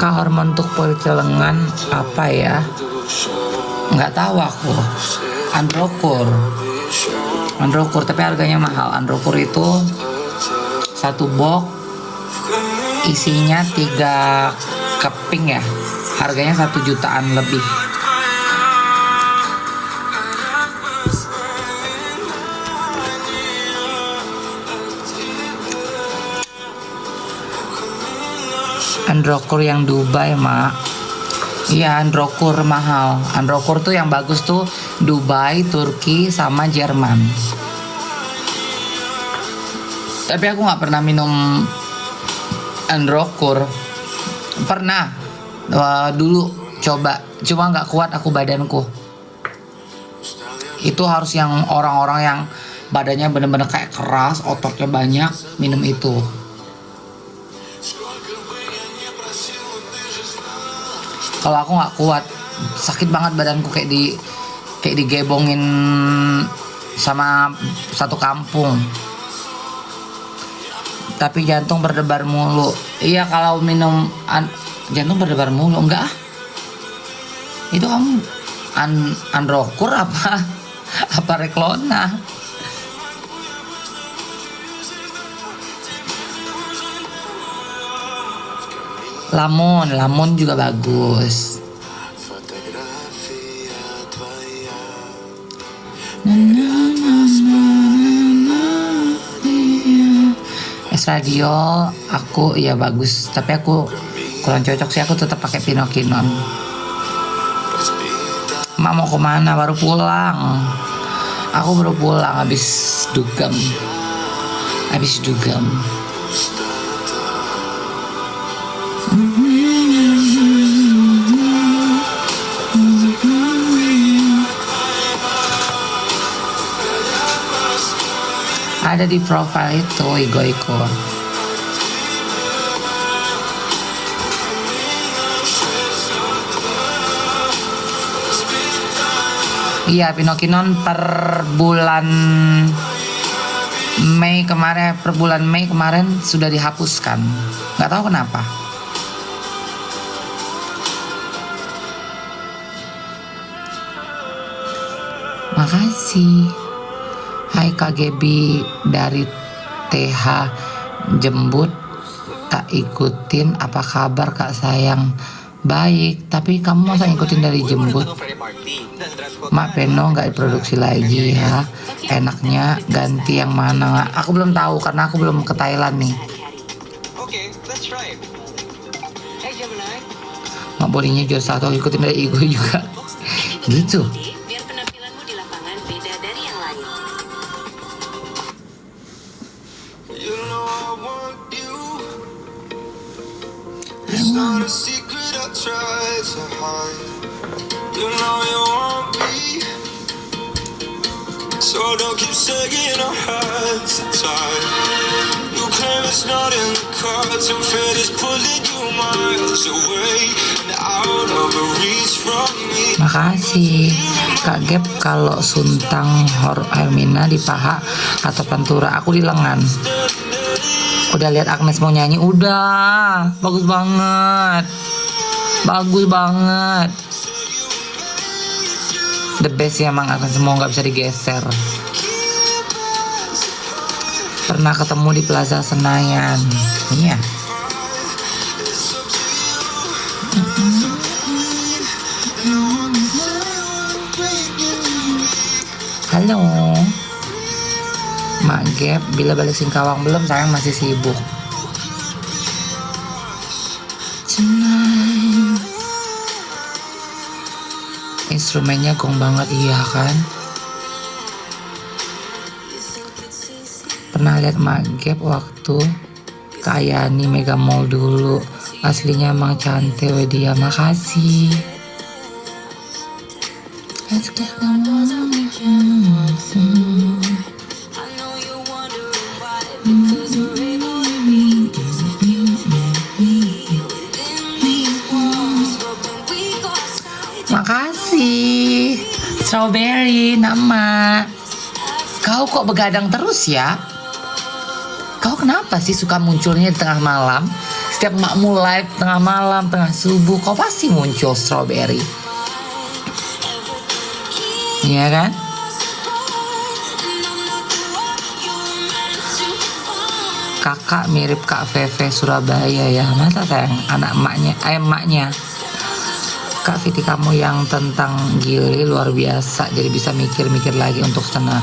Hormon untuk percelengan apa ya? Nggak tahu aku. Androkur, tapi harganya mahal. Androkur itu satu box isinya 3 keping ya. Harganya 1 jutaan lebih. Androkur yang Dubai, Mak. Iya, Androkur mahal. Androkur tuh yang bagus tuh Dubai, Turki, sama Jerman. Tapi aku nggak pernah minum Androkur. Pernah dulu coba, cuma nggak kuat aku badanku. Itu harus yang orang-orang yang badannya bener-bener kayak keras, ototnya banyak, minum itu. Kalau aku nggak kuat, sakit banget badanku, kayak digebongin sama satu kampung. Tapi jantung berdebar mulu. Iya, kalau minum jantung berdebar mulu. Enggak ah. Itu kamu Androkur apa Reklona? Lamun juga bagus. Radio aku ya bagus, tapi aku kurang cocok sih. Aku tetap pakai Pinokinon. Mak mau kemana? Baru pulang. Aku baru pulang habis dugem. Ada di profile itu Iko. Iya, Pinokinon per bulan Mei kemarin sudah dihapuskan. Nggak tahu kenapa. Makasih. Hai Kak Gebi dari TH Jembut, tak ikutin, apa kabar Kak sayang? Baik, tapi kamu masa ngikutin dari Jembut? Mak Peno nggak diproduksi lagi ya. Enaknya ganti yang mana? Aku belum tahu karena aku belum ke Thailand nih. Mak bodinya juara 1, ikutin dari Igo juga. Gitu. Not a secret I try to hide. You know you want me, so don't keep saying our hands are tied. You claim it's not in the cards, and fate is pulling you miles away and out of reach from me. Makasih Kak Gep. Kalau suntang Hermina di paha atau pantura, aku di lengan. Udah lihat Agnes mau nyanyi? Udah, bagus banget. The best ya emang Agnes, semua nggak bisa digeser. Pernah ketemu di Plaza Senayan. Iya. Halo Mak Gep, bila balik Singkawang? Belum sayang, masih sibuk. Instrumennya gong banget, iya kan? Pernah lihat Mak Gep waktu ke Ayani Mega Mall dulu. Aslinya emang cantik we dia. Makasih. Makasih Strawberry nama. Kau kok begadang terus ya? Kau kenapa sih suka munculnya di tengah malam? Setiap makmu live tengah malam, tengah subuh, kau pasti muncul strawberry. Iya kan? Kakak mirip Kak Veve Surabaya ya. Masa sayang, anak emaknya. Kak Viti, kamu yang tentang Gili luar biasa. Jadi bisa mikir-mikir lagi untuk sana.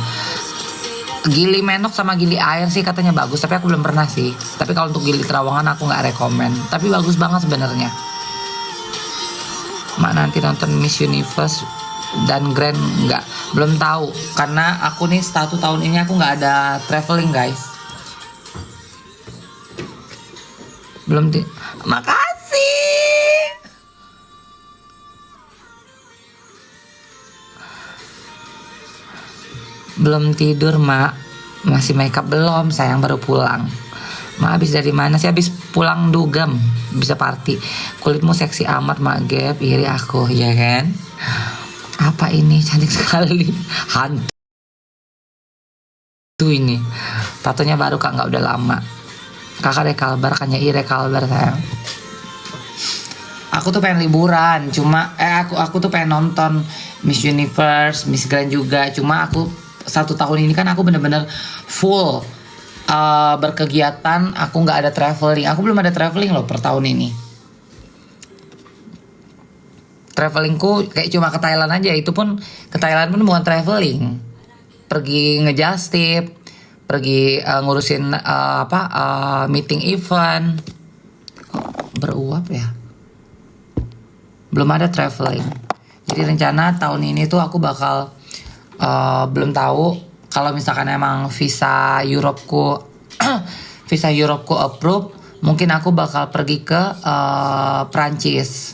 Gili Menok sama Gili Air sih katanya bagus, tapi aku belum pernah sih. Tapi kalau untuk Gili Terawangan aku nggak rekomen. Tapi bagus banget sebenarnya. Mak nanti nonton Miss Universe dan Grand nggak? Belum tahu. Karena aku nih 1 tahun ini aku nggak ada traveling guys. Makasih. Belum tidur mak. Masih makeup belum, sayang baru pulang. Mak habis dari mana sih? Habis pulang Dugem. Bisa party. Kulitmu seksi amat mak Gap. Iri aku ya kan. Apa ini, cantik sekali. Hantu ini. Tatonya baru kak, nggak udah lama. Kakak rekalbar kan ya? Iya rekalbar sayang. Aku tuh pengen liburan, cuma aku tuh pengen nonton Miss Universe, Miss Grand juga. Cuma aku 1 tahun ini kan aku bener-bener full berkegiatan. Aku nggak ada traveling. Aku belum ada traveling loh per tahun ini. Travelingku kayak cuma ke Thailand aja. Itu pun ke Thailand pun bukan traveling. Pergi ngejastip, pergi ngurusin meeting event. Kok beruap ya? Belum ada traveling. Jadi rencana tahun ini tuh aku bakal belum tahu kalau misalkan emang visa Europeku approve, mungkin aku bakal pergi ke Prancis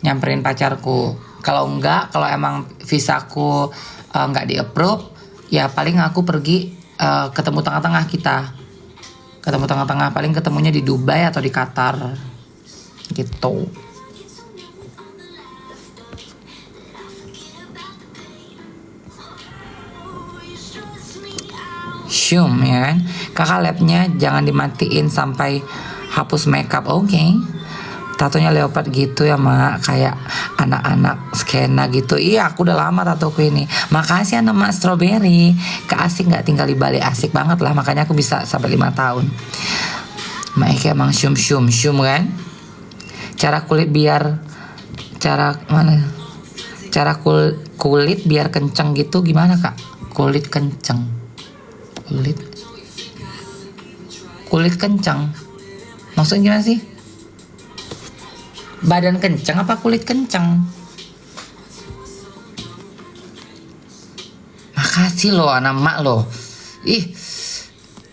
nyamperin pacarku. Kalau enggak, kalau emang visaku enggak di approve, ya paling aku pergi ketemu tengah-tengah kita. Ketemu tengah-tengah, paling ketemunya di Dubai atau di Qatar. Gitu. Syum ya kan. Kakak labnya jangan dimatiin sampai hapus makeup. Oke. Tatonya leopard gitu ya mak, kayak anak-anak skena gitu. Iya aku udah lama tatoku ini. Makasih anak mak strawberry. Kak asik nggak tinggal di Bali, asik banget lah, makanya aku bisa sampai 5 tahun. Mak Eki emang syum kan. Cara kulit biar kenceng gitu gimana kak? Kulit kenceng maksudnya gimana sih? Badan kenceng apa kulit kenceng? Makasih loh anak mak loh. Ih,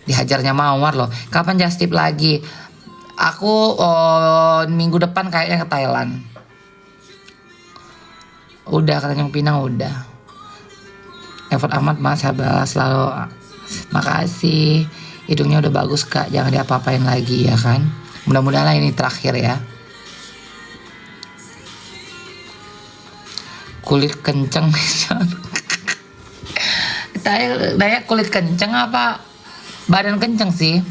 dihajarnya mawar loh. Kapan just tip lagi? Aku minggu depan kayaknya ke Thailand. Udah ke Tanjung Pinang udah. Effort amat mas, sabar selalu. Makasih. Hidungnya udah bagus kak, jangan diapa-apain lagi ya kan. Mudah-mudahan ini terakhir ya. Kulit kenceng. Daya kulit kenceng apa badan kenceng sih?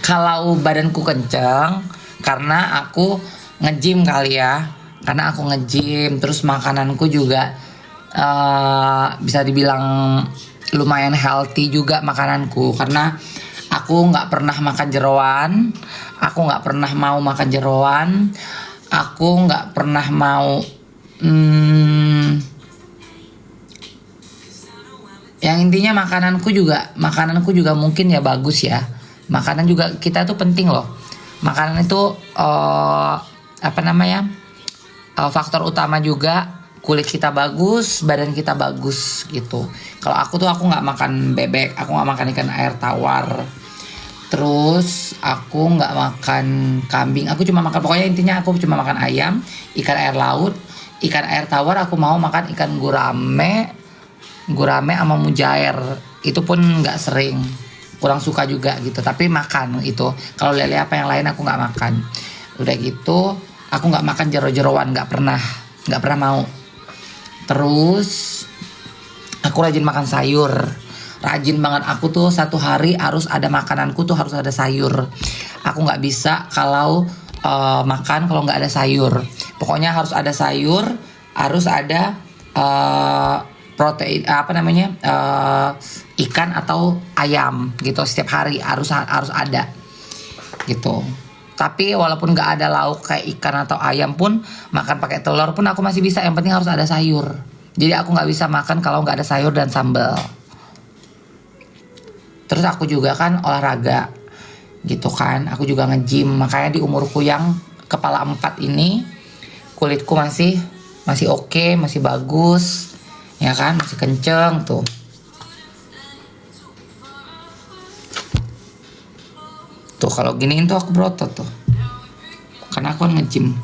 Kalau badanku kenceng karena aku nge-gym kali ya. Karena aku nge-gym, terus makananku juga bisa dibilang lumayan healthy juga makananku. Karena aku nggak pernah makan jeroan, aku nggak pernah mau makan jeroan, aku nggak pernah mau yang intinya makananku juga mungkin ya bagus ya. Makanan juga kita tuh penting loh. Makanan itu faktor utama juga. Kulit kita bagus, badan kita bagus gitu. Kalau aku nggak makan bebek, aku nggak makan ikan air tawar, terus aku nggak makan kambing. Aku cuma makan, pokoknya intinya aku cuma makan ayam, ikan air laut, ikan air tawar. Aku mau makan ikan gurame sama mujair. Itu pun nggak sering, kurang suka juga gitu. Tapi makan itu. Kalau lele apa yang lain aku nggak makan. Udah gitu, aku nggak makan jero-jeroan, nggak pernah mau. Terus aku rajin makan sayur. rajin banget. Aku tuh satu hari harus ada makananku tuh harus ada sayur. Aku nggak bisa kalau makan kalau nggak ada sayur. Pokoknya harus ada sayur, harus ada protein ikan atau ayam gitu setiap hari harus ada gitu. Tapi walaupun nggak ada lauk kayak ikan atau ayam pun, makan pakai telur pun aku masih bisa. Yang penting harus ada sayur. Jadi aku nggak bisa makan kalau nggak ada sayur dan sambal. Terus aku juga kan olahraga gitu kan. Aku juga nge-gym. Makanya di umurku yang kepala 4 ini kulitku masih oke, masih bagus. Ya kan, masih kenceng tuh. Tuh kalau giniin tuh aku berotot tuh. Karena aku kan nge-gym.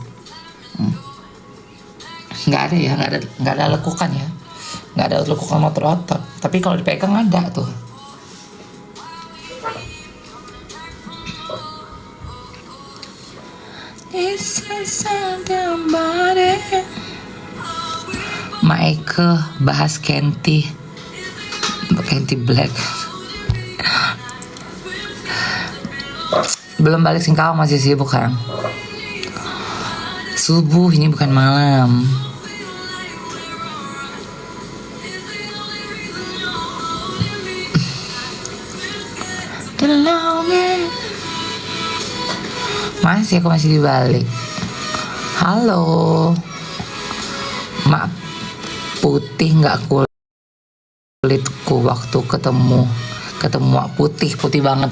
Nggak ada lekukan ya. Nggak ada lekukan otot. Tapi kalau dipegang ada tuh. Maike bahas Kenti Black. Belum balik Singkawang, masih sibuk kan? Subuh ini bukan malam. Aku masih di Bali. Halo. Mak putih nggak kulitku waktu ketemu putih banget.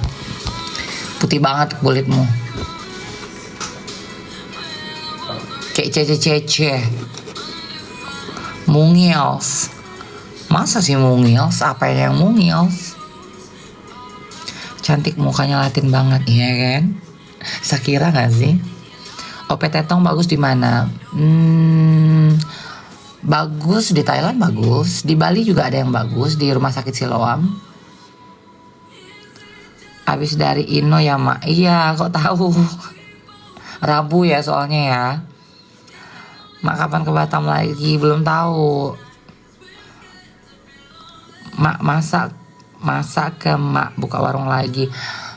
Putih banget kulitmu. Kayak cece. Mungils. Masa sih mungils? Apa yang mungils? Cantik mukanya, Latin banget, iya kan? Shakira gak sih? Ope Tetong bagus di mana? Bagus di Thailand, bagus. Di Bali juga ada yang bagus, di Rumah Sakit Siloam. Abis dari Ino ya Mak. Iya, kok tahu? Rabu ya soalnya ya. Mak kapan ke Batam lagi? Belum tahu. Mak masak ke Mak buka warung lagi.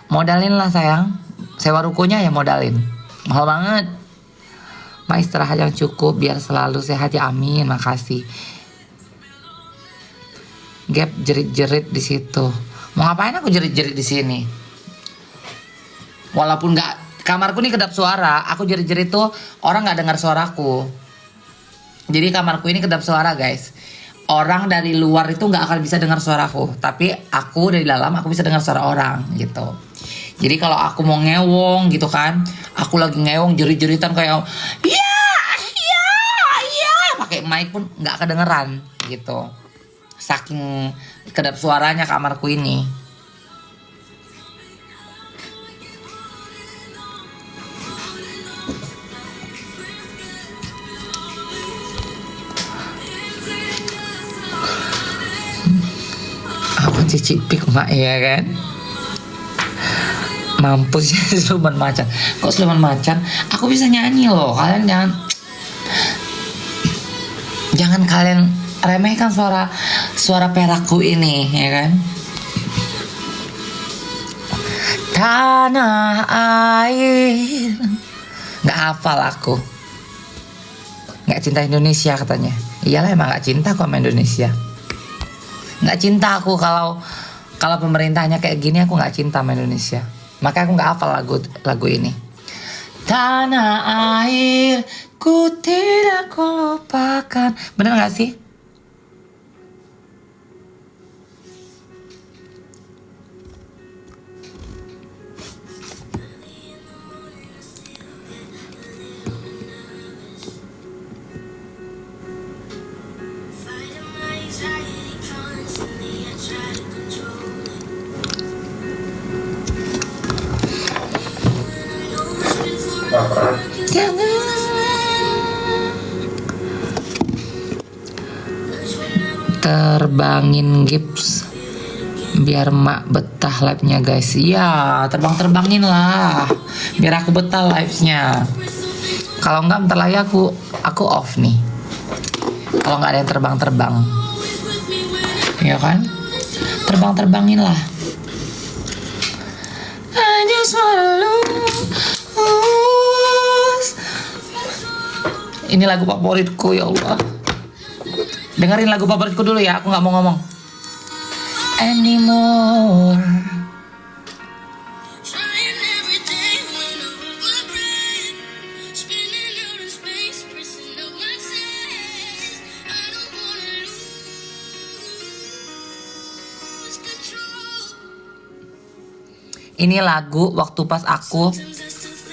Modalin lah sayang. Sewa rukonya ya modalin. Mahal banget. Mak istirahat yang cukup biar selalu sehat ya, amin. Makasih. Gap jerit-jerit di situ. Mau ngapain aku jerit-jerit di sini? Walaupun nggak, kamarku nih kedap suara. Aku jerit-jerit tuh orang nggak dengar suaraku. Jadi kamarku ini kedap suara guys. Orang dari luar itu nggak akan bisa dengar suaraku. Tapi aku dari dalam aku bisa dengar suara orang gitu. Jadi kalau aku mau ngewong gitu kan, aku lagi ngewong jerit-jeritan kayak iya, pakai mic pun nggak kedengeran gitu. Saking kedap suaranya kamarku ini. Apa cici pik Mak ya kan? Mampus ya Sulaiman Macan. Kok Sulaiman Macan? Aku bisa nyanyi loh. Kalian jangan kalian remehkan suara perakku ini ya kan. Tanah air. Nggak hafal aku. Nggak cinta Indonesia katanya. Iyalah emang nggak cinta kok sama Indonesia. Nggak cinta aku kalau pemerintahnya kayak gini, aku nggak cinta sama Indonesia. Makanya aku nggak hafal lagu ini. Tanah air ku tidak ku lupakan. Bener nggak sih? Terbangin gips biar Mak betah live-nya guys. Iya, terbangin lah biar aku betah live-nya. Kalau enggak bentar lagi aku off nih. Kalau nggak ada yang terbang, ya kan? Terbang-terbangin lah. I just wanna lose. Ini lagu favoritku, ya Allah. Dengerin lagu favoritku dulu ya, aku gak mau ngomong. Anymore. Ini lagu waktu pas aku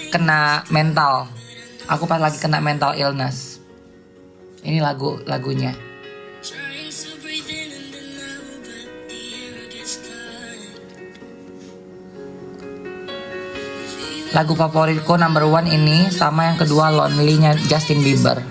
kena mental. Aku pas lagi kena mental illness. Ini lagunya. Lagu favoritku number 1 ini, sama yang kedua Lonely-nya Justin Bieber.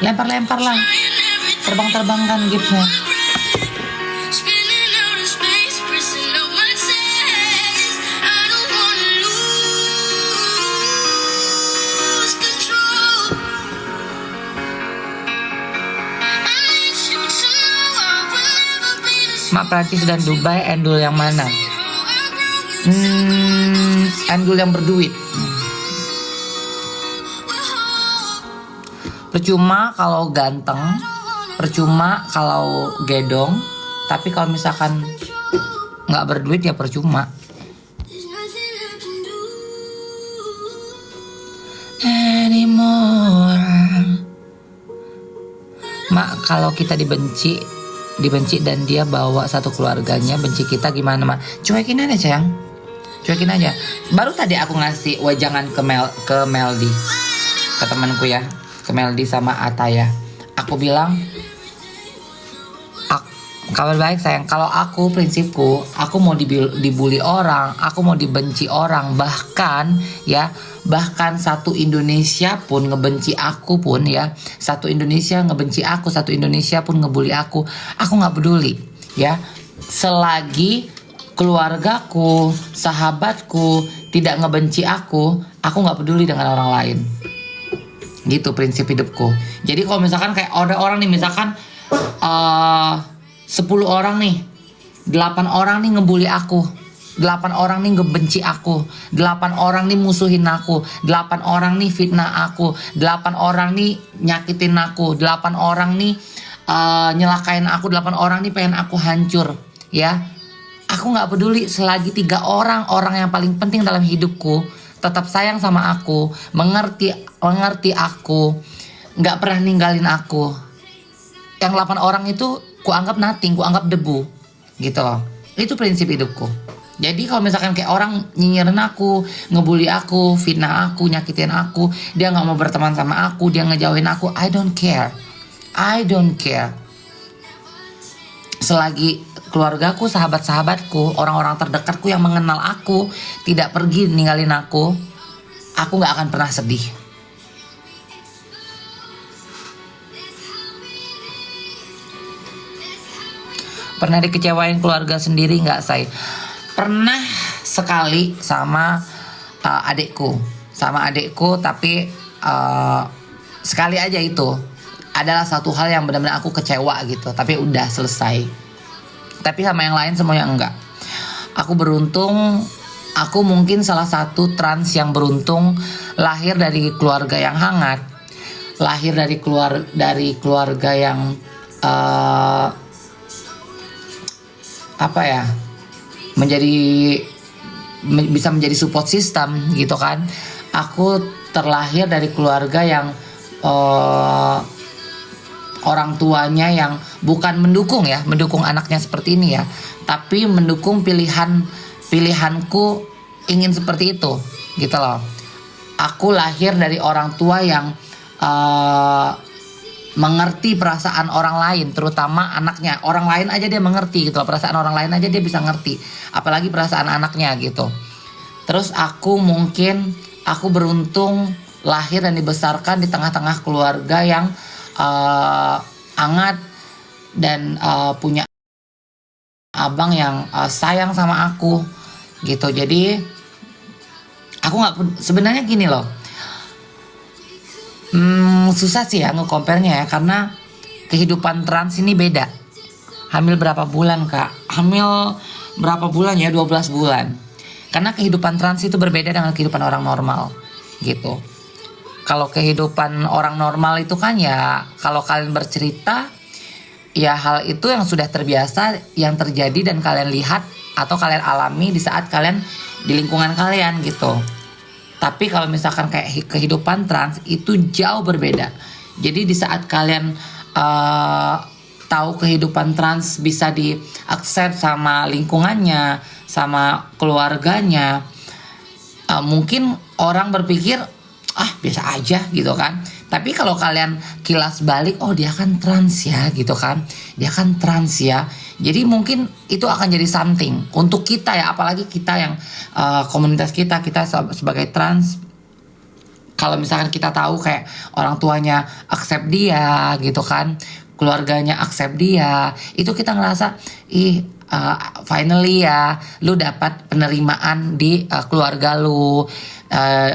Lempar-lempar lah, terbang-terbangkan gipsnya. Mak Prancis dan Dubai, endul yang mana? Endul yang berduit. Percuma kalau ganteng, percuma kalau gedong, tapi kalau misalkan nggak berduit ya percuma. Anymore. Mak, kalau kita dibenci dan dia bawa satu keluarganya benci kita, gimana mak? Cuekin aja sayang, cuekin aja. Baru tadi aku ngasih wejangan ke Meldi, ke temanku ya, ke Meldi sama Ataya. Aku bilang, kabar baik sayang. Kalau aku, prinsipku, aku mau dibully orang, aku mau dibenci orang, bahkan satu Indonesia pun ngebenci aku pun ya, satu Indonesia ngebenci aku, satu Indonesia pun ngebully aku nggak peduli ya, selagi keluargaku, sahabatku tidak ngebenci aku nggak peduli dengan orang lain. Gitu prinsip hidupku. Jadi kalau misalkan kayak ada orang nih, misalkan 10 orang nih, 8 orang nih ngebully aku, 8 orang nih ngebenci aku, 8 orang nih musuhin aku, 8 orang nih fitnah aku, 8 orang nih nyakitin aku, 8 orang nih nyelakain aku, 8 orang nih pengen aku hancur ya. Aku gak peduli selagi 3 orang yang paling penting dalam hidupku tetap sayang sama aku, mengerti aku, gak pernah ninggalin aku. Yang 8 orang itu kuanggap nothing, kuanggap debu gitu loh. Itu prinsip hidupku. Jadi kalau misalkan kayak orang nyinyirin aku, ngebully aku, fitnah aku, nyakitin aku, dia gak mau berteman sama aku, dia ngejauhin aku, I don't care. Selagi keluargaku, sahabat-sahabatku, orang-orang terdekatku yang mengenal aku tidak pergi ninggalin aku gak akan pernah sedih. Pernah dikecewain keluarga sendiri nggak, say? Pernah sekali sama adekku, tapi sekali aja itu adalah satu hal yang benar-benar aku kecewa gitu, tapi udah selesai. Tapi sama yang lain semuanya enggak. Aku beruntung, aku mungkin salah satu trans yang beruntung lahir dari keluarga yang hangat, lahir dari keluarga yang bisa menjadi support system gitu kan. Aku terlahir dari keluarga yang orang tuanya yang bukan mendukung anaknya seperti ini ya, tapi mendukung pilihanku ingin seperti itu gitu loh. Aku lahir dari orang tua yang mengerti perasaan orang lain, terutama anaknya. Orang lain aja dia mengerti gitu loh, perasaan orang lain aja dia bisa ngerti, apalagi perasaan anaknya gitu. Terus aku beruntung lahir dan dibesarkan di tengah-tengah keluarga yang hangat dan punya abang yang sayang sama aku gitu. Jadi aku nggak, sebenarnya gini loh, susah sih ya nge-compare-nya ya, karena kehidupan trans ini beda. Hamil berapa bulan kak? Hamil berapa bulan ya? 12 bulan. Karena kehidupan trans itu berbeda dengan kehidupan orang normal gitu. Kalau kehidupan orang normal itu kan ya, kalau kalian bercerita ya hal itu yang sudah terbiasa yang terjadi dan kalian lihat atau kalian alami di saat kalian di lingkungan kalian gitu. Tapi kalau misalkan kayak kehidupan trans itu jauh berbeda. Jadi di saat kalian tahu kehidupan trans bisa diakses sama lingkungannya, sama keluarganya, mungkin orang berpikir biasa aja gitu kan. Tapi kalau kalian kilas balik, oh dia kan trans ya gitu kan, dia kan trans ya. Jadi mungkin itu akan jadi something untuk kita ya, apalagi kita yang komunitas kita sebagai trans. Kalau misalkan kita tahu kayak orang tuanya accept dia gitu kan, keluarganya accept dia, itu kita ngerasa finally ya lu dapat penerimaan di keluarga lu.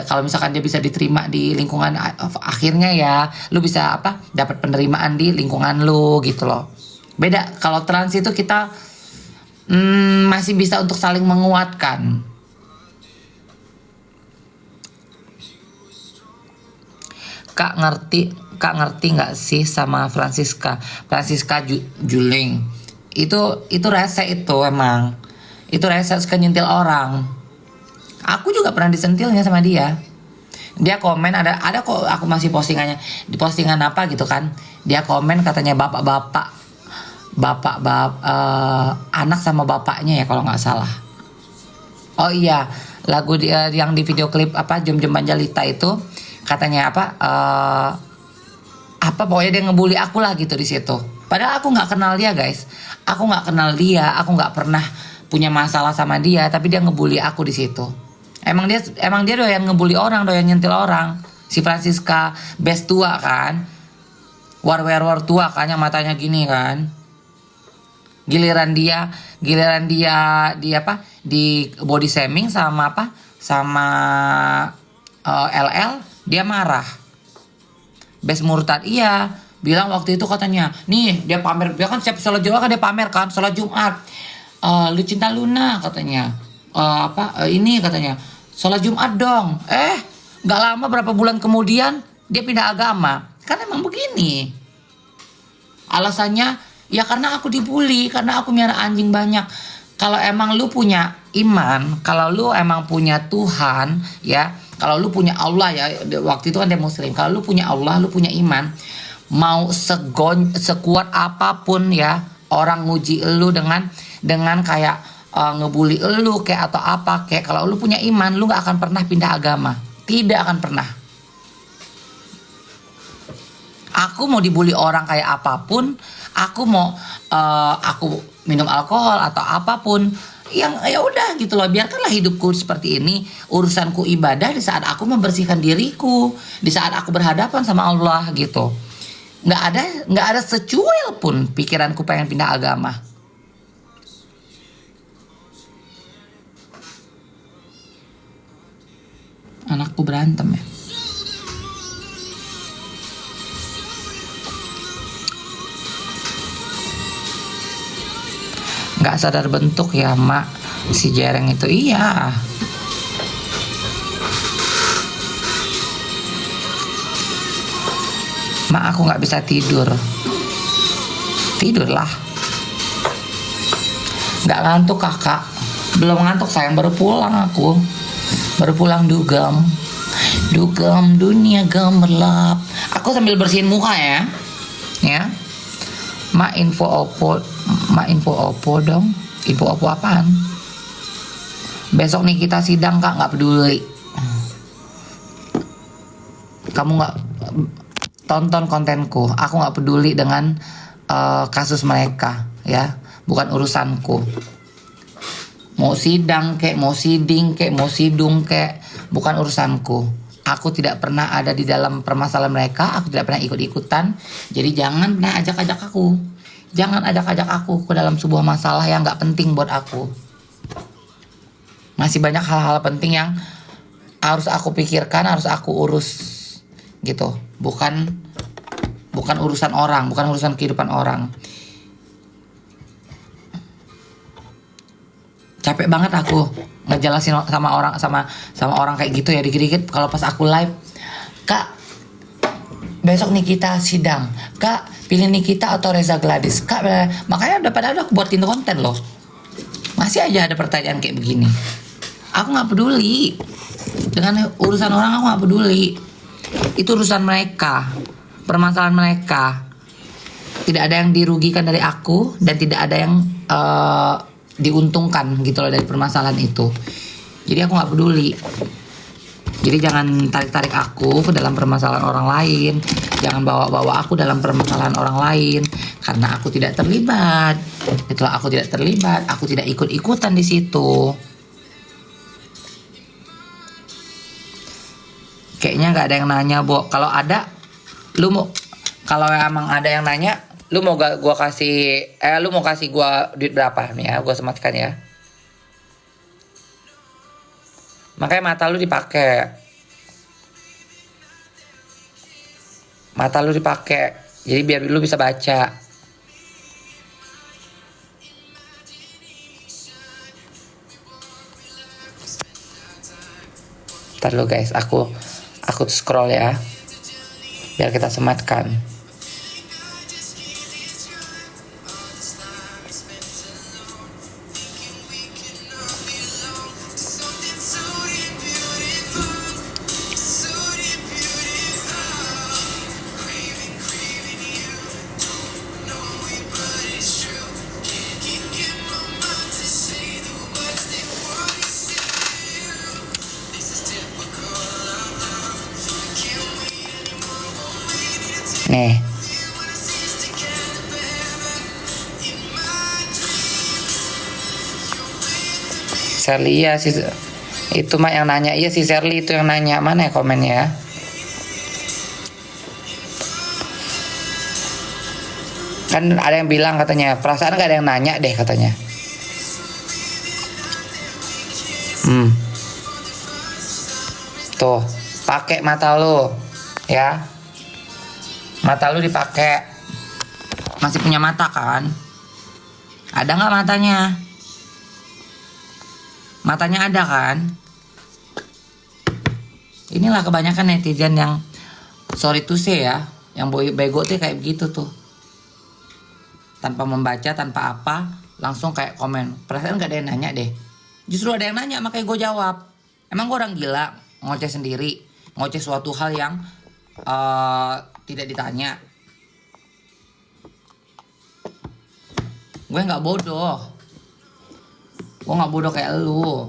Kalau misalkan dia bisa diterima di lingkungan, akhirnya ya lu bisa dapat penerimaan di lingkungan lu gitu loh. Beda kalau trans itu kita masih bisa untuk saling menguatkan. Kak ngerti nggak sih sama Francisca Juling? Itu rese, itu emang itu rese, suka nyentil orang. Aku juga pernah disentilnya sama dia. Dia komen, ada kok, aku masih postingannya, di postingan apa gitu kan, dia komen katanya bapak anak sama bapaknya ya kalau nggak salah. Oh iya, lagu dia yang di video klip Jom Jom Banjalita itu katanya pokoknya dia ngebully aku lah gitu di situ. Padahal aku nggak kenal dia guys, aku nggak kenal dia, aku nggak pernah punya masalah sama dia, tapi dia ngebully aku di situ. Emang dia doyan ngebully orang, doyan nyentil orang. Si Francisca best tua kan, war tua kan, yang matanya gini kan. Giliran dia di body shaming sama LL, dia marah. Best murtad, iya. Bilang waktu itu katanya, nih dia pamer, dia kan setiap sholat Jumat kan dia pamer kan, sholat Jumat. Lu cinta Luna katanya. Ini katanya, sholat Jumat dong. Gak lama berapa bulan kemudian dia pindah agama. Kan emang begini. Alasannya, ya karena aku dibully, karena aku miara anjing banyak. Kalau emang lu punya iman, kalau lu emang punya Tuhan, ya, kalau lu punya Allah ya, waktu itu kan dia muslim. Kalau lu punya Allah, lu punya iman, mau sekuat apapun ya orang nguji lu dengan kayak ngebully lu kayak atau apa kayak, kalau lu punya iman, lu gak akan pernah pindah agama. Tidak akan pernah. Aku mau dibully orang kayak apapun, aku mau aku minum alkohol atau apapun, yang ya udah gitu loh, biarkanlah hidupku seperti ini. Urusanku ibadah di saat aku membersihkan diriku, di saat aku berhadapan sama Allah gitu. Nggak ada secuil pun pikiranku pengen pindah agama. Anakku berantem ya. Nggak sadar bentuk ya mak, si Jereng itu. Iya, mak aku nggak bisa tidurlah, nggak ngantuk kakak, belum ngantuk sayang, baru pulang dugem dunia gemerlap. Aku sambil bersihin muka ya. Mak info opo dong. Info opo apaan? Besok nih kita sidang kak, nggak peduli. Kamu nggak tonton kontenku, aku nggak peduli dengan kasus mereka ya, bukan urusanku. Mau sidang kek, mau siding kek, mau sidung kek, bukan urusanku. Aku tidak pernah ada di dalam permasalahan mereka, aku tidak pernah ikut-ikutan. Jadi jangan pernah ajak-ajak aku. Jangan ajak-ajak aku ke dalam sebuah masalah yang gak penting buat aku. Masih banyak hal-hal penting yang harus aku pikirkan, harus aku urus gitu. Bukan urusan orang, bukan urusan kehidupan orang. Capek banget aku ngejelasin sama orang kayak gitu ya. Dikit-dikit kalau pas aku live, Kak, besok Nikita sidang, Kak pilih Nikita atau Reza Gladys, Kak. Makanya udah aku buatin konten loh. Masih aja ada pertanyaan kayak begini. Aku nggak peduli dengan urusan orang, aku nggak peduli. Itu urusan mereka, permasalahan mereka. Tidak ada yang dirugikan dari aku dan tidak ada yang diuntungkan gitu loh dari permasalahan itu. Jadi aku nggak peduli. Jadi jangan tarik-tarik aku ke dalam permasalahan orang lain. Jangan bawa-bawa aku dalam permasalahan orang lain. Karena aku tidak terlibat. Itulah, aku tidak terlibat. Aku tidak ikut-ikutan di situ. Kayaknya nggak ada yang nanya, Bo. Kalau ada, kalau emang ada yang nanya, lu mau kasih gua duit berapa nih ya? Gua sematkan ya. Makanya mata lu dipakai. Jadi biar lu bisa baca. Ntar lu guys, aku scroll ya. Biar kita sematkan. Nih. Sherly, iya sih. Itu mah yang nanya. Iya si Sherly itu yang nanya. Mana ya komennya? Kan ada yang bilang katanya, perasaan gak ada yang nanya deh katanya. Tuh, pakai mata lu ya. Mata lu dipakai. Masih punya mata kan? Ada nggak matanya? Matanya ada kan? Inilah kebanyakan netizen yang sorry to say ya, yang bego tuh kayak begitu tuh. Tanpa membaca, tanpa apa, langsung kayak komen. Perasaan gak ada yang nanya deh. Justru ada yang nanya, makanya gue jawab. Emang gue orang gila ngoceh sendiri, ngoceh suatu hal yang tidak ditanya. Gue nggak bodoh. Gue nggak bodoh kayak lu.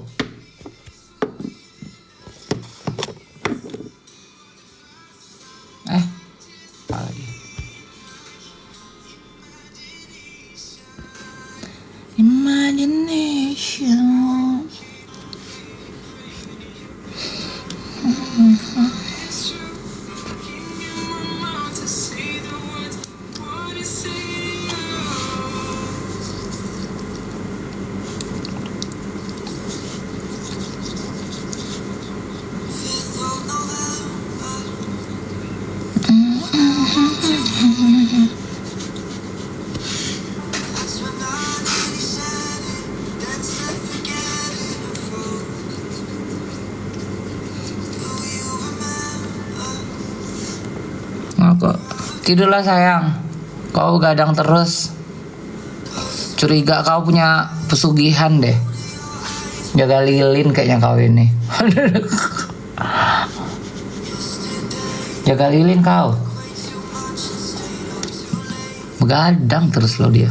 Apa lagi? Imagination. Tidurlah sayang, kau gadang terus. Curiga kau punya pesugihan deh. Jaga lilin kayaknya kau ini. Jaga lilin kau. Begadang terus lo dia.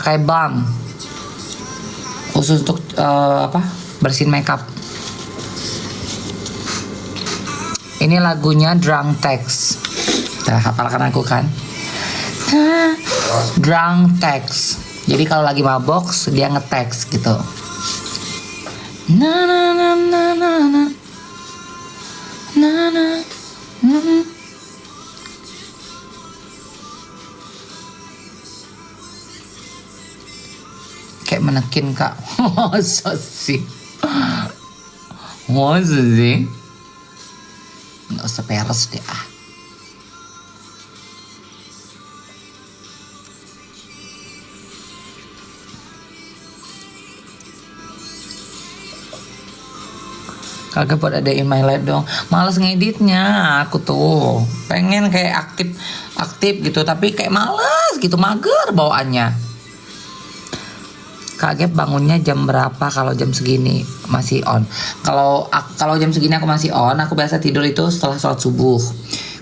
pakai balm khusus untuk bersihin makeup. Ini lagunya Drunk Text. Hafalkan aku kan? Drunk Text. Jadi kalau lagi mabok dia nge-text gitu. Na na na na na na na na. Kayak menekin kak. Masa sih? Nggak usah peres deh ah. Kagak buat ada in my life dong. Males ngeditnya aku tuh. Pengen kayak aktif gitu, tapi kayak males gitu, mager bawaannya. Kak Gap bangunnya jam berapa kalau jam segini masih on? Kalau jam segini aku masih on, aku biasa tidur itu setelah sholat subuh.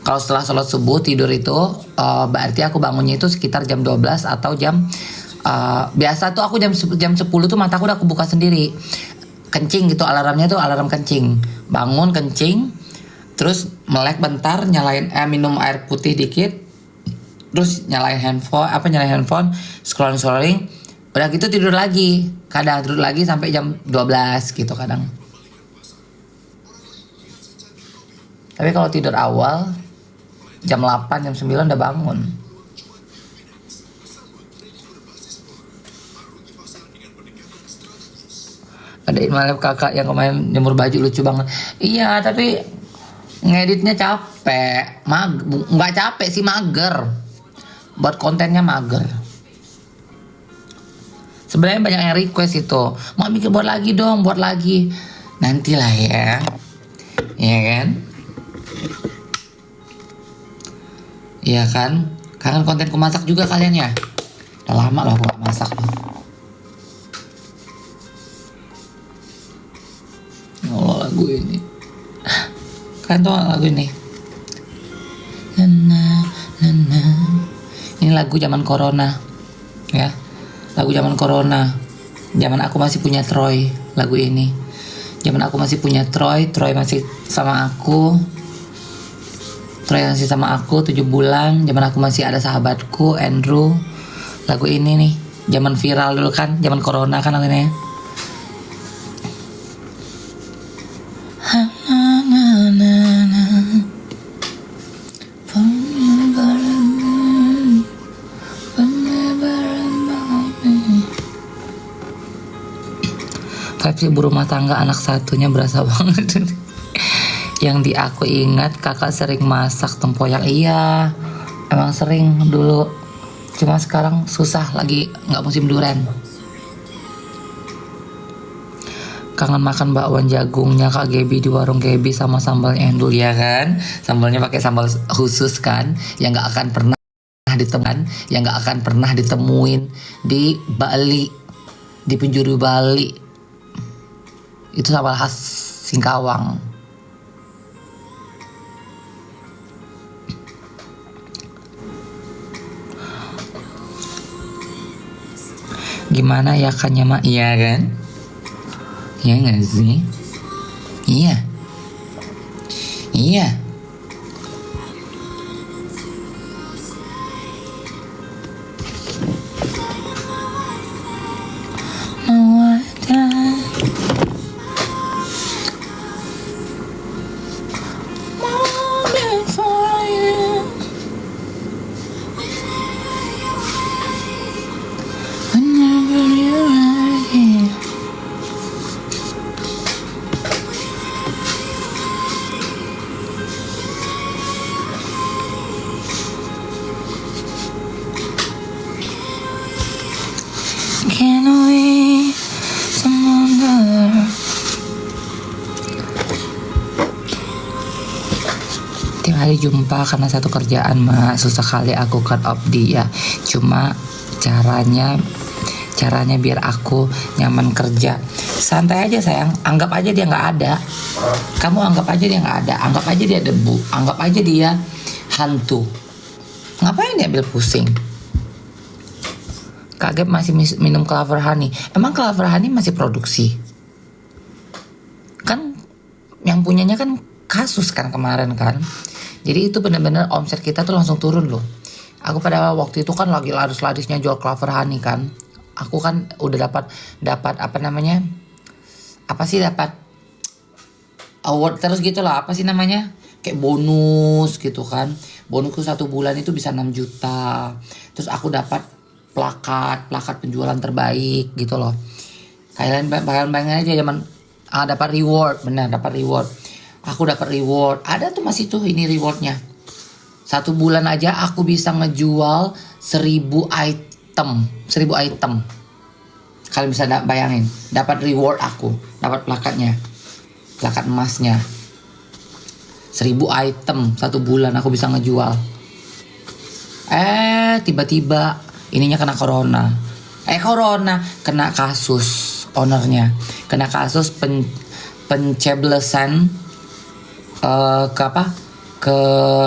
Kalau setelah sholat subuh tidur itu berarti aku bangunnya itu sekitar jam 12 atau jam biasa tuh aku jam 10 tuh mataku udah kebuka sendiri. Kencing gitu, alarmnya tuh alarm kencing. Bangun kencing, terus melek bentar, nyalain minum air putih dikit, terus nyalain handphone, scrolling. Udah gitu tidur lagi. Kadang tidur lagi sampai jam 12 gitu kadang. Tapi kalau tidur awal jam 8, jam 9 udah bangun. Ada email kakak yang kemarin jemur baju lucu banget. Iya, tapi ngeditnya capek. Nggak capek sih, mager. Buat kontennya mager. Sebenarnya banyak yang request itu, mau bikin buat lagi dong, buat lagi. Nantilah ya. Iya kan? Iya kan? Kangen kontenku masak juga kalian ya? Udah lama loh aku gak masak loh. Ya Allah, lagu ini. Kalian tau lagu ini? Ini lagu zaman corona. Ya. Lagu zaman corona. Zaman aku masih punya Troy. Lagu ini. Zaman aku masih punya Troy masih sama aku. Troy masih sama aku 7 bulan. Zaman aku masih ada sahabatku Andrew. Lagu ini nih. Zaman viral dulu kan. Zaman corona kan lagunya. Vibes ibu rumah tangga anak satunya berasa banget. Yang di aku ingat kakak sering masak tempoyak. Iya, emang sering dulu. Cuma sekarang susah, lagi nggak musim durian. Kangen makan bakwan jagungnya Kak Gaby di warung Gaby sama sambalnya endul ya kan? Sambalnya pakai sambal khusus kan, yang nggak akan pernah ditemuin di Bali, di penjuru Bali. Itu sambal khas Singkawang. Gimana ya kan Mak? Iya kan? Iya gak sih? Iya. Iya. jumpa karena satu kerjaan Mak. Susah kali aku cut off dia. Cuma caranya biar aku nyaman kerja. Santai aja sayang, anggap aja dia nggak ada. Kamu anggap aja dia nggak ada, anggap aja dia debu, anggap aja dia hantu. Ngapain dia ambil pusing? Kak Gap masih minum Clover Honey. Emang Clover Honey masih produksi? Kan yang punyanya kan kasus kan kemarin kan. Jadi itu benar-benar omset kita tuh langsung turun loh. Aku pada waktu itu kan lagi laris-larisnya jual Clover Honey kan. Aku kan udah dapat apa namanya? Apa sih dapat award terus gitu lah, apa sih namanya? Kayak bonus gitu kan. Bonusku 1 bulan itu bisa 6 juta. Terus aku dapat plakat penjualan terbaik gitu loh. Kalian bayangin aja zaman dapat reward, benar dapat reward. Aku dapat reward. Ada tuh masih tuh ini rewardnya. 1 bulan aja aku bisa ngejual 1000 item. Kalian bisa bayangin, dapat reward aku, dapat plakatnya. Plakat emasnya. 1000 item 1 bulan aku bisa ngejual. Tiba-tiba ininya kena corona. Kena kasus ownernya. Kena kasus penceblesan ke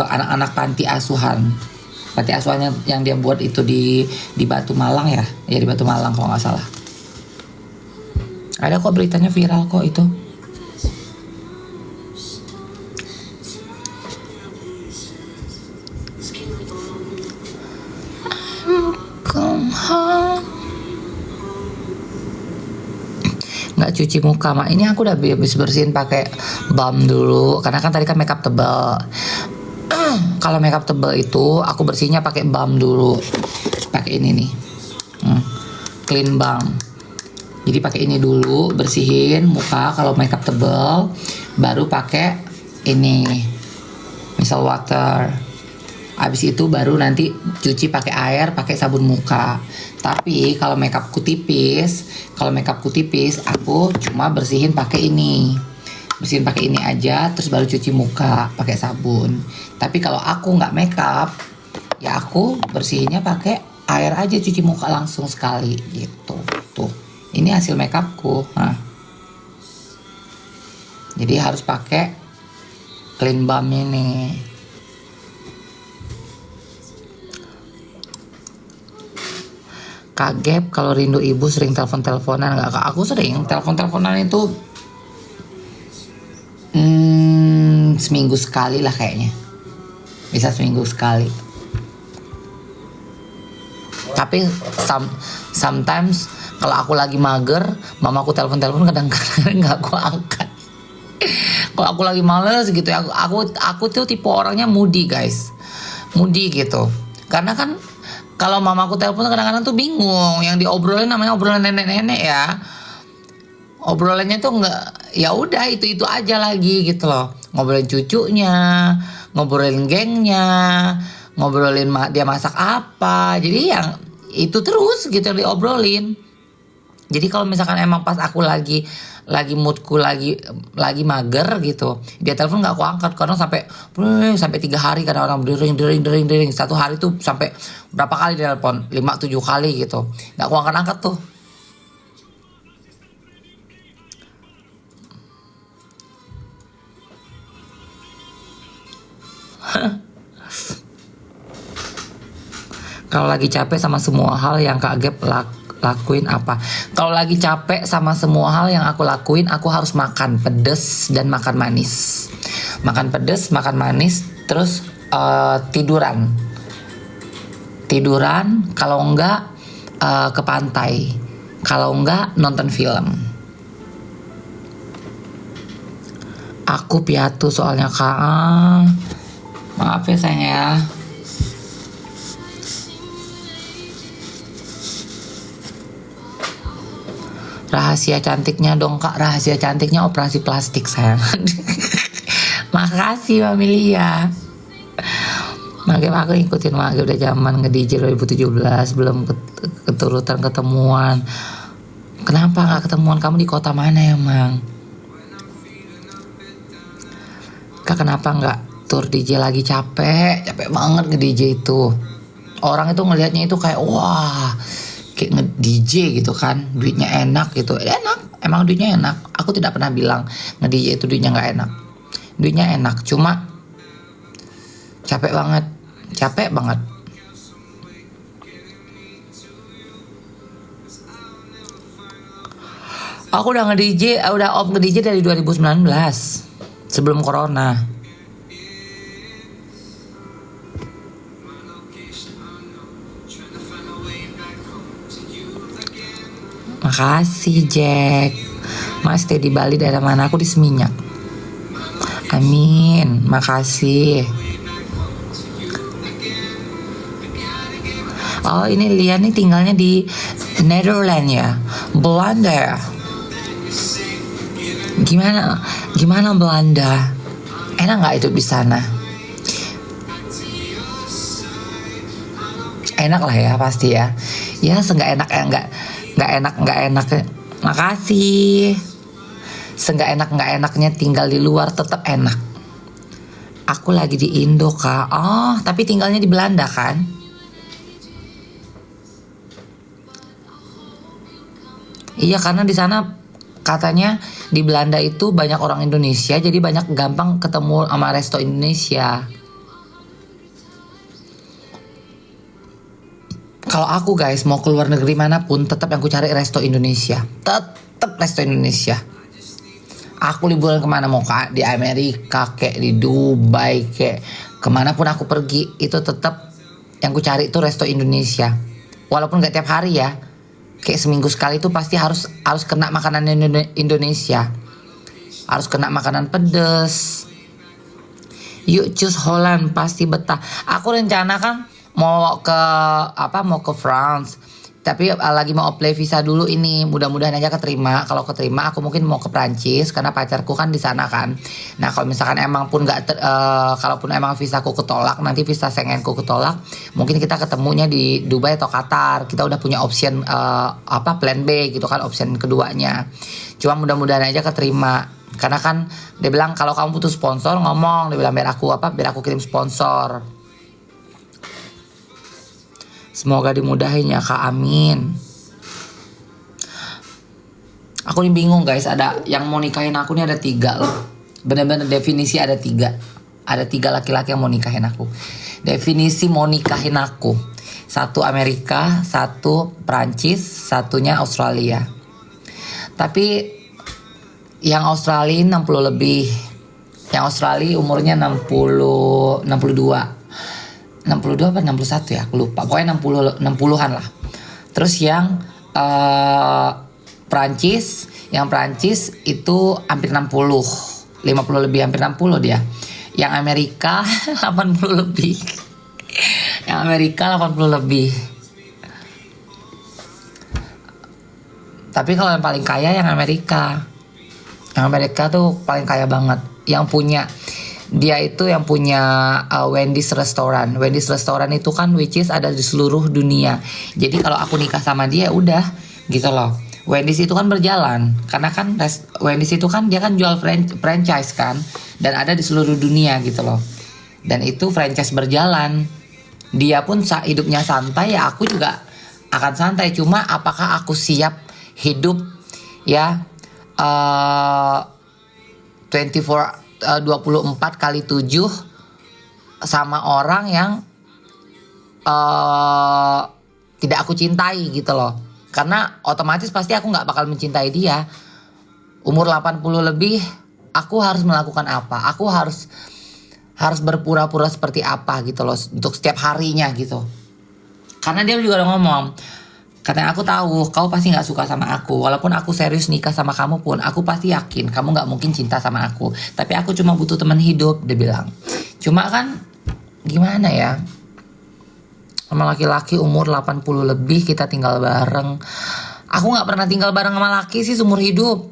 anak-anak panti asuhan. Panti asuhannya yang dia buat itu di Batu Malang ya. Ya di Batu Malang kalau nggak salah. Ada kok beritanya viral kok itu. Nggak cuci muka Mak. Ini aku udah habis bersihin pakai balm dulu karena kan tadi kan makeup tebal. Kalau makeup tebal itu aku bersihnya pakai balm dulu. Pakai ini nih. Clean balm. Jadi pakai ini dulu bersihin muka kalau makeup tebal, baru pakai ini misal water. Habis itu baru nanti cuci pakai air, pakai sabun muka. Tapi kalau makeupku tipis, aku cuma bersihin pakai ini. Bersihin pakai ini aja, terus baru cuci muka pakai sabun. Tapi kalau aku nggak makeup, ya aku bersihinnya pakai air aja, cuci muka langsung sekali gitu. Tuh, ini hasil makeupku. Nah, jadi harus pakai clean balm ini. Kak Gap, kalau rindu ibu sering telepon-teleponan nggak? Kak, aku sering telepon-teleponan itu seminggu sekali lah kayaknya. Bisa seminggu sekali. Tapi sometimes kalau aku lagi mager, mamaku telepon-telepon kadang-kadang nggak aku angkat. Kalau aku lagi males gitu ya, aku tuh tipe orangnya moody guys, moody gitu. Karena kan kalau mamaku telepon kadang-kadang tuh bingung, yang diobrolin namanya obrolan nenek-nenek ya. Obrolannya tuh nggak, ya udah itu aja lagi gitu loh. Ngobrolin cucunya, ngobrolin gengnya, ngobrolin dia masak apa. Jadi yang itu terus gitu diobrolin. Jadi kalau misalkan emang pas aku lagi moodku lagi mager gitu, dia telepon nggak aku angkat karena sampai 3 hari kadang orang dering. Satu hari tuh sampai berapa kali dia telepon, 5-7 kali gitu, nggak aku angkat tuh. Kalau lagi capek sama semua hal yang Kak Gap lakuin apa? Kalau lagi capek sama semua hal yang aku lakuin, aku harus makan pedes dan makan manis. Makan pedes, makan manis, terus tiduran. Kalau enggak ke pantai. Kalau enggak nonton film. Aku piatu soalnya Kak. Maaf ya sayang ya. Rahasia cantiknya dong Kak. Rahasia cantiknya operasi plastik sayang. Makasih Mamilia. Makanya aku ikutin Magi udah zaman nge-DJ 2017. Belum keturutan ketemuan. Kenapa gak ketemuan? Kamu di kota mana emang? Kak kenapa gak tur DJ lagi capek banget nge-DJ itu. Orang itu ngelihatnya itu kayak wah, kayak nge-DJ gitu kan, duitnya enak gitu. Enak, emang duitnya enak. Aku tidak pernah bilang nge-DJ itu duitnya nggak enak. Duitnya enak, cuma capek banget. Aku udah nge-DJ, udah off nge-DJ dari 2019 sebelum corona. Makasih Jack. Mas stay di Bali daerah mana? Aku di Seminyak. Amin. Makasih. Oh ini Lian nih tinggalnya di Netherlands ya, Belanda. Gimana Belanda? Enak nggak hidup di sana? Enak lah ya pasti ya. Ya seenggak nggak enak. Makasih. Seenggak enaknya tinggal di luar tetap enak. Aku lagi di Indo kak. Oh tapi tinggalnya di Belanda kan? Iya karena di sana katanya di Belanda itu banyak orang Indonesia, jadi banyak gampang ketemu sama resto Indonesia. Kalau aku guys mau keluar negeri manapun tetap yang ku cari resto Indonesia, tetap resto Indonesia. Aku liburan kemana mau di Amerika kayak di Dubai kayak kemanapun aku pergi itu tetap yang ku cari itu resto Indonesia. Walaupun gak tiap hari ya. Kayak seminggu sekali itu pasti harus kena makanan Indonesia. Harus kena makanan pedes. Yuk cus Holland pasti betah. Aku rencana kan mau ke France. Tapi lagi mau apply visa dulu ini. Mudah-mudahan aja keterima. Kalau keterima aku mungkin mau ke Prancis karena pacarku kan di sana kan. Nah, kalau misalkan emang pun kalaupun emang visaku ketolak, nanti visa Schengenku ketolak, mungkin kita ketemunya di Dubai atau Qatar. Kita udah punya option plan B gitu kan, option keduanya. Cuma mudah-mudahan aja keterima. Karena kan dia bilang kalau kamu butuh sponsor ngomong, dia bilang biar aku kirim sponsor. Semoga dimudahin ya kak, amin. Aku nih bingung guys, ada yang mau nikahin aku nih ada 3 loh. Bener-bener definisi ada 3. Ada 3 laki-laki yang mau nikahin aku. Definisi mau nikahin aku. 1 Amerika, 1 Prancis, 1-nya Australia. Tapi yang Australia 60 lebih. Yang Australia umurnya 62 apa 61 ya, aku lupa. Pokoknya 60-an lah. Terus yang Prancis itu hampir 50 lebih, hampir 60 dia. Yang Amerika 80 lebih. Yang Amerika 80 lebih. Tapi kalau yang paling kaya yang Amerika. Yang Amerika tuh paling kaya banget. Dia itu yang punya Wendy's Restoran. Wendy's Restoran itu kan which is ada di seluruh dunia. Jadi kalau aku nikah sama dia udah gitu loh. Wendy's itu kan berjalan. Karena kan Wendy's itu kan dia kan jual franchise kan. Dan ada di seluruh dunia gitu loh. Dan itu franchise berjalan. Dia pun hidupnya santai ya aku juga akan santai. Cuma apakah aku siap hidup ya 24 kali 7 sama orang yang tidak aku cintai gitu loh. Karena otomatis pasti aku gak bakal mencintai dia. Umur 80 lebih aku harus melakukan apa? Aku harus berpura-pura seperti apa gitu loh untuk setiap harinya gitu. Karena dia juga udah ngomong, katanya aku tahu kau pasti gak suka sama aku. Walaupun aku serius nikah sama kamu pun, aku pasti yakin kamu gak mungkin cinta sama aku. Tapi aku cuma butuh teman hidup, dia bilang. Cuma kan gimana ya, sama laki-laki umur 80 lebih kita tinggal bareng. Aku gak pernah tinggal bareng sama laki sih seumur hidup.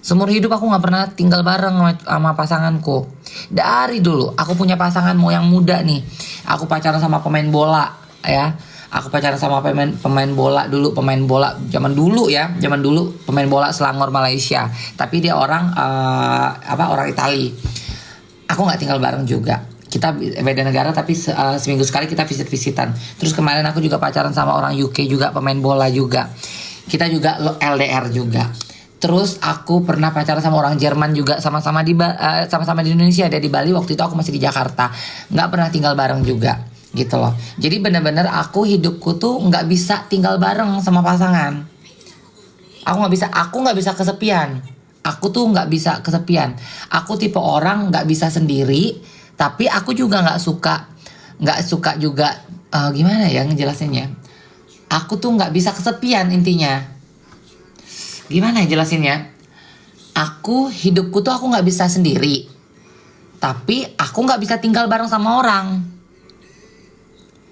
Seumur hidup aku gak pernah tinggal bareng sama pasanganku. Dari dulu aku punya pasangan mau yang muda nih. Aku pacaran sama pemain bola ya. Aku pacaran sama pemain bola zaman dulu pemain bola Selangor Malaysia. Tapi dia orang Itali. aku nggak tinggal bareng juga. Kita beda negara tapi seminggu sekali kita visit-visitan. Terus kemarin aku juga pacaran sama orang UK juga, pemain bola juga. Kita juga LDR juga. Terus aku pernah pacaran sama orang Jerman juga, sama-sama di Indonesia, dia di Bali, waktu itu aku masih di Jakarta. Nggak pernah tinggal bareng juga gitu loh. Jadi bener-bener aku hidupku tuh nggak bisa tinggal bareng sama pasangan. Aku nggak bisa kesepian. Aku tuh nggak bisa kesepian. Aku tipe orang nggak bisa sendiri, tapi aku juga nggak suka juga gimana ya ngejelasinnya. Aku tuh nggak bisa kesepian intinya. Gimana ya jelasinnya? Hidupku tuh aku nggak bisa sendiri, tapi aku nggak bisa tinggal bareng sama orang.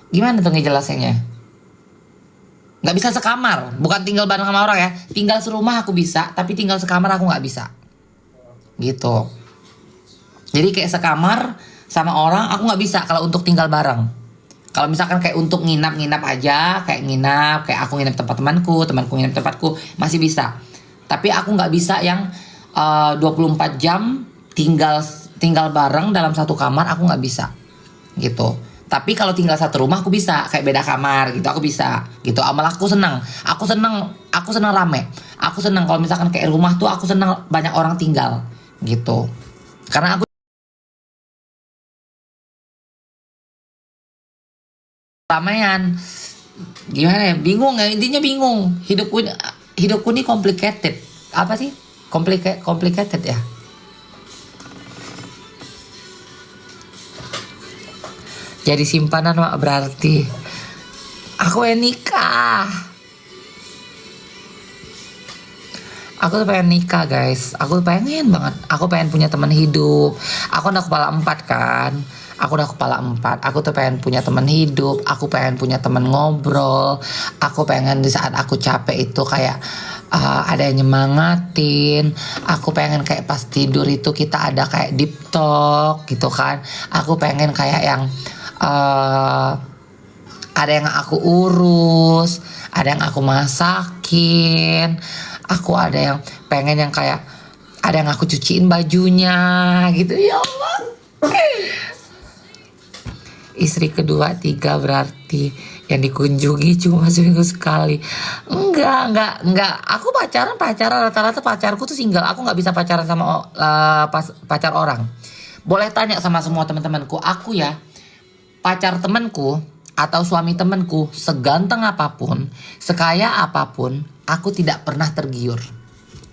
Gimana tuh ngejelasinnya? Nggak bisa sekamar, bukan tinggal bareng sama orang ya. Tinggal serumah aku bisa, tapi tinggal sekamar aku nggak bisa. Gitu. Jadi kayak sekamar sama orang aku nggak bisa kalau untuk tinggal bareng. Kalau misalkan kayak untuk nginap aja, kayak aku nginap tempat temanku nginap tempatku, masih bisa. Tapi aku nggak bisa yang 24 jam tinggal bareng dalam satu kamar, aku nggak bisa. Gitu. Tapi kalau tinggal satu rumah aku bisa, kayak beda kamar gitu, aku bisa gitu. Amal aku senang rame. Aku senang kalau misalkan kayak rumah tuh aku senang banyak orang tinggal gitu. Karena aku ramean. Gimana ya? Bingung ya, intinya bingung. Hidupku ini complicated. Apa sih? Complicated ya. Jadi simpanan mak berarti aku pengen nikah. Aku tuh pengen nikah guys. Aku pengen banget. Aku pengen punya teman hidup. Aku udah kepala 4 kan. Aku tuh pengen punya teman hidup. Aku pengen punya teman ngobrol. Aku pengen di saat aku capek itu kayak ada yang nyemangatin. Aku pengen kayak pas tidur itu kita ada kayak deep talk gitu kan. Aku pengen kayak yang ada yang aku urus, ada yang aku masakin, aku ada yang pengen yang kayak ada yang aku cuciin bajunya gitu. Ya Allah. Istri kedua 3 berarti yang dikunjungi cuma seminggu sekali. Enggak. Aku pacaran rata-rata pacarku tuh single. Aku nggak bisa pacaran sama pacar orang. Boleh tanya sama semua teman-temanku. Aku ya pacar temanku atau suami temanku seganteng apapun, sekaya apapun, aku tidak pernah tergiur.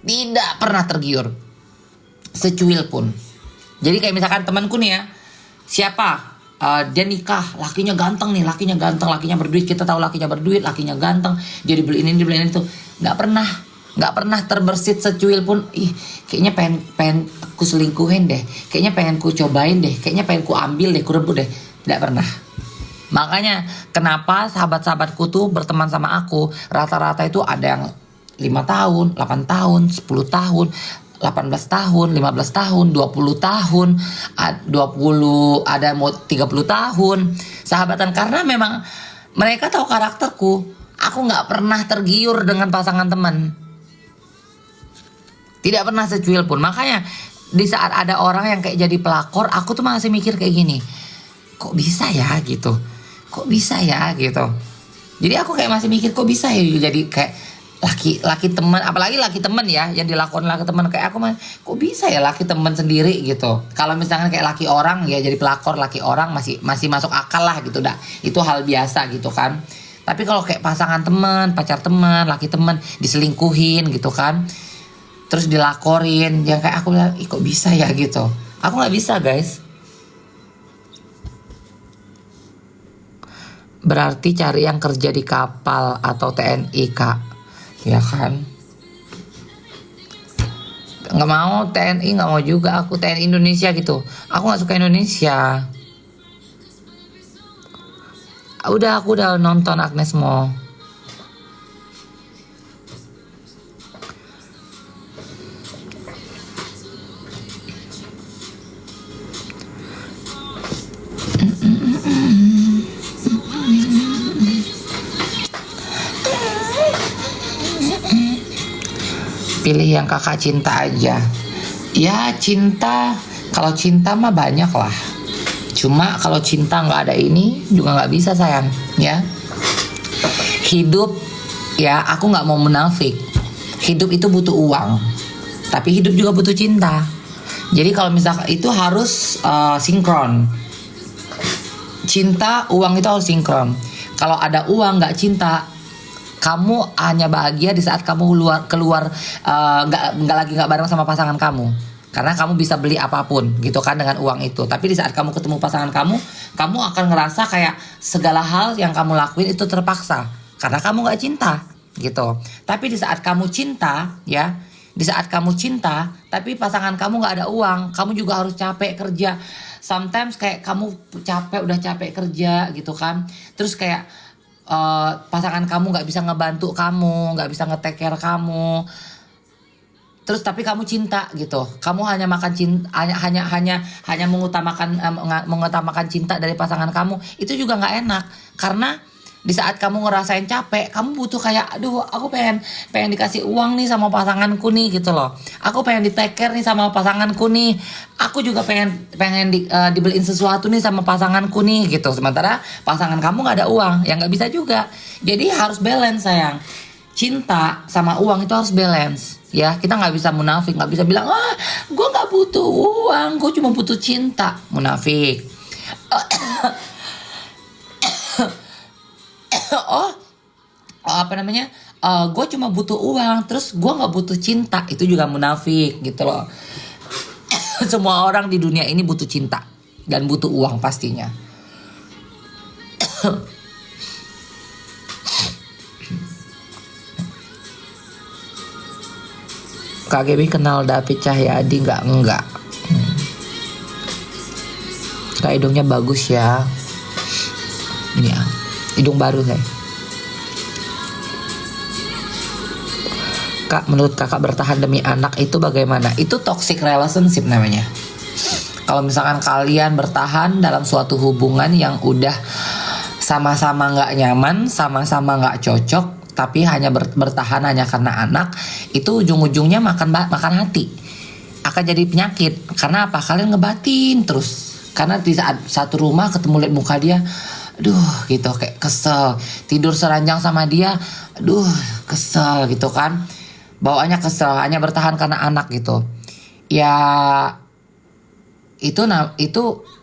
Tidak pernah tergiur. Secuil pun. Jadi kayak misalkan temanku nih ya, siapa? Dia nikah, lakinya ganteng, lakinya berduit, kita tahu lakinya berduit, lakinya ganteng, dia dibeliin ini, dibeliin itu. Nggak pernah terbersit secuil pun. Kayaknya pengen ku selingkuhin deh, kayaknya pengen ku cobain deh, kayaknya pengen ku ambil deh, ku rebut deh. Tidak pernah. Makanya kenapa sahabat-sahabatku tuh berteman sama aku rata-rata itu ada yang 5 tahun, 8 tahun, 10 tahun, 18 tahun, 15 tahun, 20 tahun, 20, ada mau 30 tahun sahabatan. Karena memang mereka tahu karakterku. Aku gak pernah tergiur dengan pasangan teman. Tidak pernah secuil pun. Makanya di saat ada orang yang kayak jadi pelakor, aku tuh masih mikir kayak gini, kok bisa ya gitu, jadi aku kayak masih mikir kok bisa ya jadi kayak laki teman, apalagi laki teman ya, yang dilakukan laki teman kayak aku, kok bisa ya laki teman sendiri gitu. Kalau misalnya kayak laki orang ya jadi pelakor laki orang masih masuk akal lah gitu, dah itu hal biasa gitu kan. Tapi kalau kayak pasangan teman, pacar teman, laki teman diselingkuhin gitu kan, terus dilakorin, yang kayak aku bilang kok bisa ya gitu. Aku nggak bisa guys. Berarti cari yang kerja di kapal atau TNI kak, ya kan? Nggak mau TNI, nggak mau juga aku TNI Indonesia gitu. Aku nggak suka Indonesia. Aku udah nonton Agnes Mo. Pilih yang kakak cinta aja. Ya cinta Kalau cinta mah banyak lah. Cuma kalau cinta nggak ada ini juga nggak bisa sayang, ya. Hidup, ya aku nggak mau munafik. Hidup itu butuh uang, tapi hidup juga butuh cinta. Jadi kalau misalkan itu harus sinkron. Cinta, uang itu harus sinkron. Kalau ada uang nggak cinta, kamu hanya bahagia di saat kamu keluar nggak bareng sama pasangan kamu, karena kamu bisa beli apapun gitu kan dengan uang itu. Tapi di saat kamu ketemu pasangan kamu akan ngerasa kayak segala hal yang kamu lakuin itu terpaksa karena kamu nggak cinta gitu. Tapi di saat kamu cinta, ya, di saat kamu cinta tapi pasangan kamu nggak ada uang, kamu juga harus capek kerja. Sometimes kayak kamu udah capek kerja gitu kan, terus kayak pasangan kamu nggak bisa ngebantu kamu, nggak bisa nge-take care kamu, terus tapi kamu cinta gitu, kamu hanya makan cinta, hanya mengutamakan cinta dari pasangan kamu, itu juga nggak enak. Karena di saat kamu ngerasain capek, kamu butuh kayak, aduh aku pengen dikasih uang nih sama pasanganku nih gitu loh, aku pengen di take care nih sama pasanganku nih, aku juga pengen dibeliin sesuatu nih sama pasanganku nih gitu. Sementara pasangan kamu nggak ada uang, ya nggak bisa juga. Jadi harus balance sayang. Cinta sama uang itu harus balance, ya. Kita nggak bisa munafik, nggak bisa bilang gue nggak butuh uang, gue cuma butuh cinta. Munafik. Gue cuma butuh uang, terus gue nggak butuh cinta, itu juga munafik gitu loh. Semua orang di dunia ini butuh cinta dan butuh uang pastinya. KGB kenal David Cahyadi nggak? Enggak. Kak hidungnya bagus ya. Ya, hidung baru saya. Kak, menurut kakak bertahan demi anak itu bagaimana? Itu toxic relationship namanya. Kalau misalkan kalian bertahan dalam suatu hubungan yang udah sama-sama nggak nyaman, sama-sama nggak cocok, tapi hanya bertahan hanya karena anak, itu ujung-ujungnya makan hati, akan jadi penyakit. Karena apa? Kalian ngebatin terus. Karena di saat satu rumah ketemu lihat muka dia, aduh gitu, kayak kesel. Tidur seranjang sama dia, aduh kesel gitu kan. Bawaannya kesel, hanya bertahan karena anak gitu. Ya itu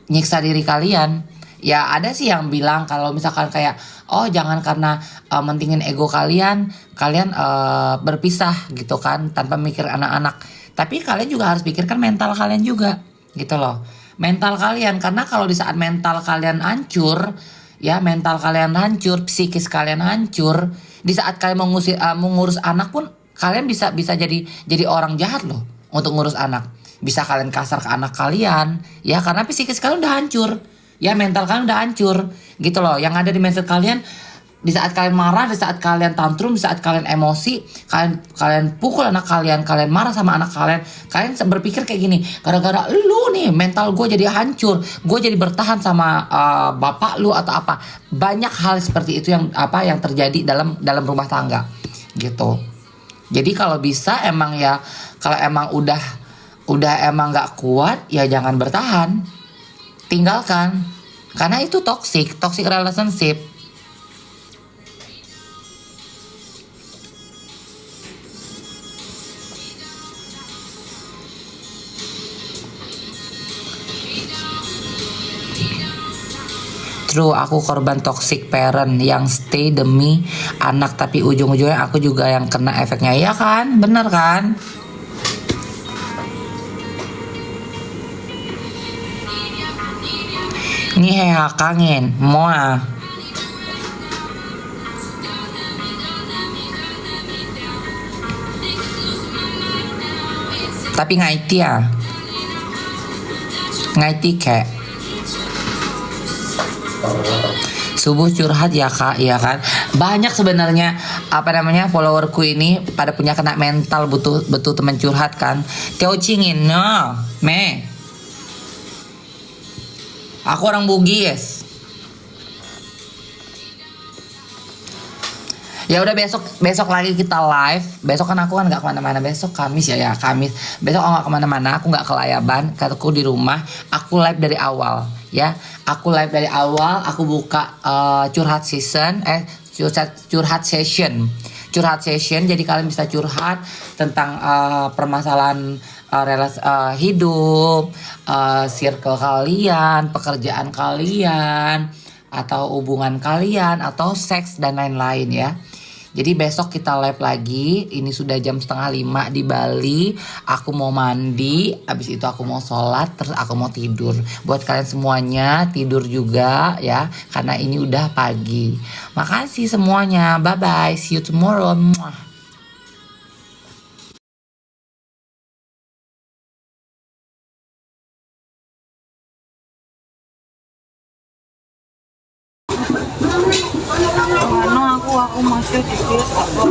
nyiksa diri kalian. Ya ada sih yang bilang kalau misalkan kayak, oh jangan karena mentingin ego kalian berpisah gitu kan, tanpa mikir anak-anak. Tapi kalian juga harus pikirkan mental kalian juga gitu loh. Mental kalian, karena kalau di saat mental kalian hancur, ya mental kalian hancur, psikis kalian hancur, di saat kalian mengurus anak pun kalian bisa jadi orang jahat loh untuk ngurus anak. Bisa kalian kasar ke anak kalian, ya karena psikis kalian udah hancur, ya mental kalian udah hancur gitu loh. Yang ada di mindset kalian, di saat kalian marah, di saat kalian tantrum, di saat kalian emosi, kalian pukul anak kalian marah sama anak kalian berpikir kayak gini, gara-gara lu nih mental gue jadi hancur, gue jadi bertahan sama bapak lu atau apa. Banyak hal seperti itu yang terjadi dalam rumah tangga gitu. Jadi kalau bisa emang ya, kalau emang udah emang nggak kuat, ya jangan bertahan, tinggalkan. Karena itu toxic relationship. True, aku korban toxic parent yang stay demi anak, tapi ujung-ujungnya aku juga yang kena efeknya. Ya kan? Bener kan? Ini heha kangen, moa. Tapi ngaiti ya, ngaiti kayak subuh curhat ya kak, ya kan. Banyak sebenarnya followerku ini pada punya kena mental, butuh teman curhat kan. Teo cingin no me, aku orang Bugis. Ya udah besok lagi kita live. Besok kan aku nggak kemana-mana. Besok Kamis ya Kamis. Besok aku nggak kemana-mana. Aku nggak ke Layaban. Aku di rumah. Aku live dari awal ya. Aku live dari awal. Aku buka curhat session. Curhat session. Jadi kalian bisa curhat tentang permasalahan hidup, circle kalian, pekerjaan kalian, atau hubungan kalian, atau seks dan lain-lain ya. Jadi besok kita live lagi. Ini sudah jam 4:30 di Bali. Aku mau mandi, habis itu aku mau sholat, terus aku mau tidur. Buat kalian semuanya tidur juga ya, karena ini udah pagi. Makasih semuanya. Bye bye. See you tomorrow. Mwah. Ano ako masih di